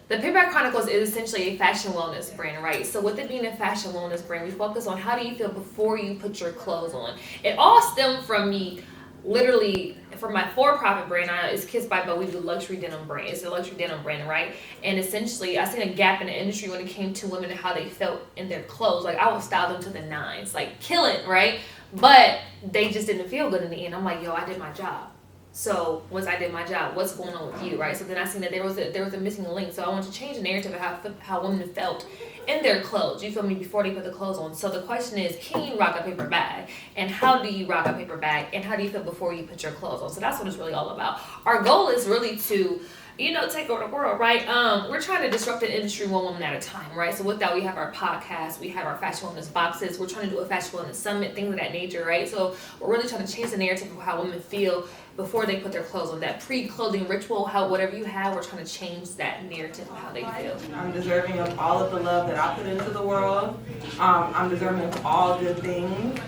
the Paper Bag Chronicles is essentially a fashion wellness brand, right? So with it being a fashion wellness brand, we focus on how do you feel before you put your clothes on. It all stemmed from me literally for my for-profit brand. It's Kiss by Bo. We do luxury denim brand. It's a luxury denim brand, right? And essentially, I seen a gap in the industry when it came to women and how they felt in their clothes. Like I would style them to the nines, like kill it, right? But they just didn't feel good in the end. I'm like, yo, I did my job. So once I did my job, what's going on with you, right? So then I seen that there was a missing link. So I wanted to change the narrative of how women felt in their clothes. You feel me? Before they put the clothes on. So the question is, can you rock a paper bag? And how do you rock a paper bag? And how do you feel before you put your clothes on? So that's what it's really all about. Our goal is really to take over the world, right? We're trying to disrupt the industry one woman at a time, right? So with that, we have our podcast, we have our fashion wellness boxes, we're trying to do a fashion wellness summit, things of that nature, right? So we're really trying to change the narrative of how women feel before they put their clothes on. That pre-clothing ritual, whatever you have, we're trying to change that narrative of how they feel. I'm deserving of all of the love that I put into the world. I'm deserving of all good things.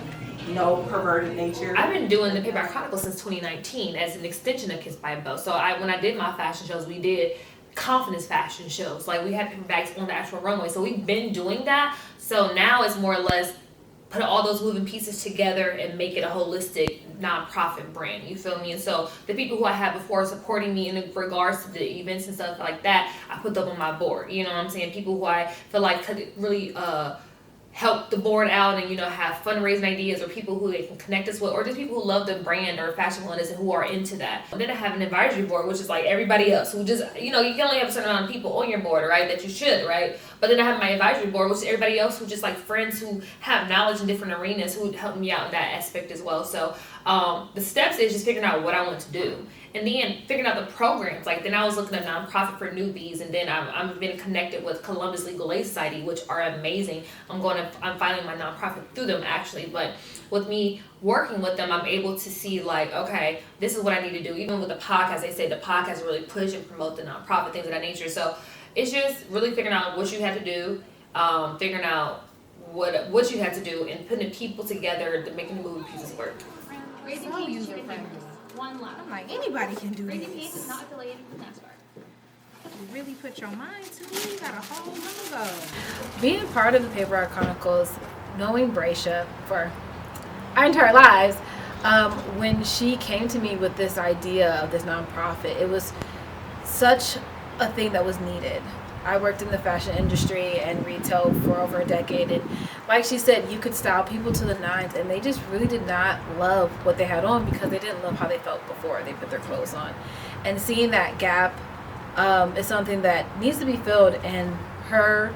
No perverted nature. I've been doing the Paper Bag Chronicles since 2019 as an extension of Kiss by Bo. So when I did my fashion shows, we did confidence fashion shows. Like we had paper bags on the actual runway. So we've been doing that. So now it's more or less put all those moving pieces together and make it a holistic nonprofit brand. You feel me? And so the people who I had before supporting me in regards to the events and stuff like that, I put them on my board. You know what I'm saying? People who I feel like could really help the board out and have fundraising ideas, or people who they can connect us with, or just people who love the brand or fashion wellness and who are into that. And then I have an advisory board, which is like everybody else who just you can only have a certain amount of people on your board, right, that you should, right? But then I have my advisory board, which is everybody else who just like friends who have knowledge in different arenas who help me out in that aspect as well. So the steps is just figuring out what I want to do, and then figuring out the programs. Like then I was looking at nonprofit for newbies, and then I'm been connected with Columbus Legal Aid Society, which are amazing. I'm filing my nonprofit through them actually, but with me working with them, I'm able to see like, okay, this is what I need to do. Even with the podcast, they say the podcast really push and promote the nonprofit, things of that nature. So it's just really figuring out what you have to do, figuring out what you have to do, and putting people together to making the moving pieces work. So user-friendly. One lap. I'm like, anybody can do Raising Peace is this. not affiliated with NASCAR. You really put your mind to it. You got a whole logo. Being part of the Paper Bag Chronicles, knowing Bracia for our entire lives, when she came to me with this idea of this nonprofit, it was such a thing that was needed. I worked in the fashion industry and retail for over a decade, and like she said, you could style people to the nines, and they just really did not love what they had on because they didn't love how they felt before they put their clothes on. And seeing that gap is something that needs to be filled, and her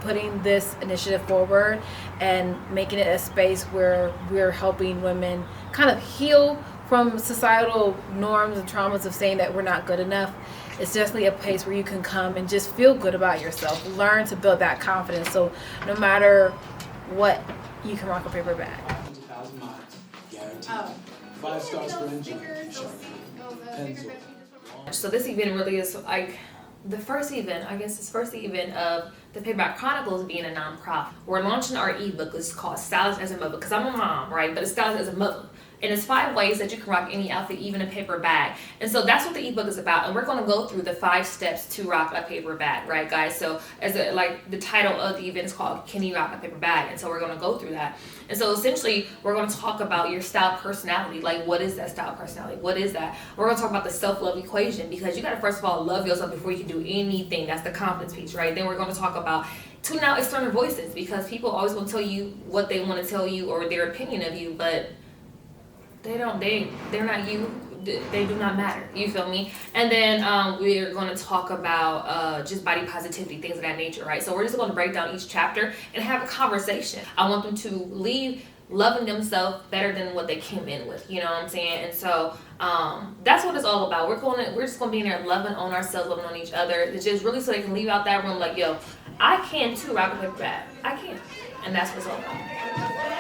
putting this initiative forward and making it a space where we're helping women kind of heal from societal norms and traumas of saying that we're not good enough. It's definitely a place where you can come and just feel good about yourself. Learn to build that confidence. So no matter what, you can rock a paper bag. 1,000 miles, guaranteed. 5 stars for engine, pencil. So this event really is like the first event, I guess it's first event of the Paper Bag Chronicles being a nonprofit. We're launching our ebook. It's called Stylist as a Mother, because I'm a mom, right? But it's Stylist as a Mother. And it's 5 ways that you can rock any outfit, even a paper bag. And so that's what the ebook is about. And we're going to go through the 5 steps to rock a paper bag, right, guys? So like the title of the event is called Can You Rock a Paper Bag? And so we're going to go through that. And so essentially, we're going to talk about your style personality. Like, what is that style personality? What is that? We're going to talk about the self-love equation, because you got to first of all love yourself before you can do anything. That's the confidence piece, right? Then we're going to talk about tune out external voices, because people always want to tell you what they want to tell you or their opinion of you, but they're not you. They do not matter. You feel me? And then we're going to talk about just body positivity, things of that nature, right? So we're just going to break down each chapter and have a conversation. I want them to leave loving themselves better than what they came in with. You know what I'm saying? And so that's what it's all about. We're just going to be in there loving on ourselves, loving on each other. It's just really so they can leave out that room like, yo, I can too rock a paper bag. I can. And that's what it's all about.